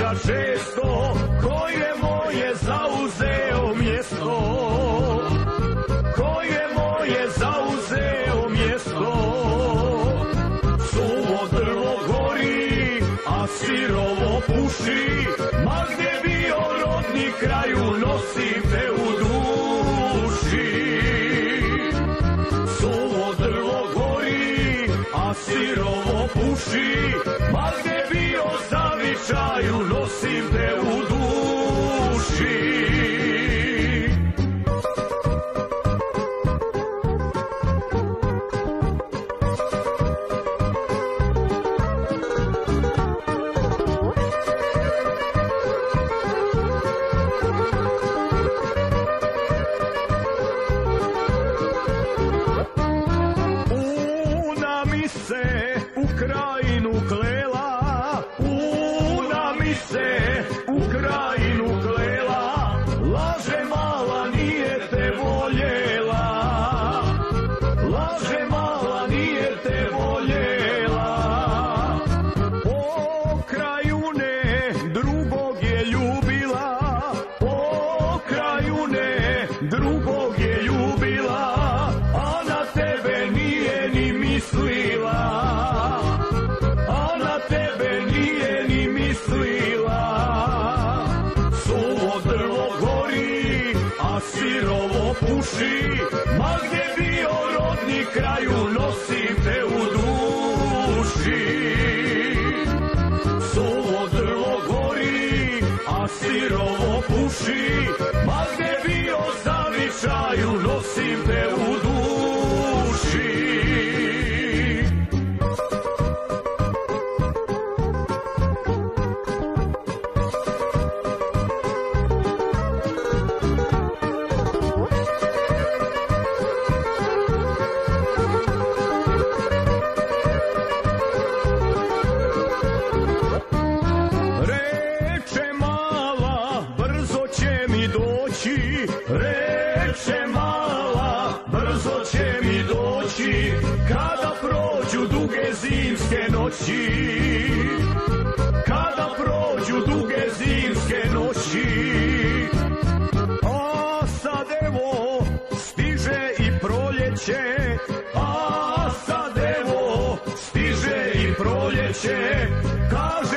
priča često, ko je moje zauzeo mjesto, ko je moje zauzeo mjesto. Suvo drvo gori, a sirovo puši, ma gdje bio rodni kraju, nosim te u duši. Suvo drvo gori, a sirovo puši, ma gdje bio zavičaju, nosim te u duši. U krajinu klela, una mi se u krajinu klela, laže mala nije te voljela, laže mala nije te voljela. Pokrajune drugog je ljubila, pokrajune drugog je ljubila, a na tebe nije ni mislila, a na tebe nije ni mislila. Suvo drvo gori, a sirovo puši, ma gdje bio rodni kraju, nosim te u duši. Suvo drvo gori, a sirovo puši, ma gdje bio zavičaju, nosim te u duši. Reče mala, brzo će mi doći, reče mala, brzo će mi doći, kada prođu duge zimske noći, kada prođu duge zimske noći. A sad evo stiže i proljeće, a sad evo stiže i proljeće, kaže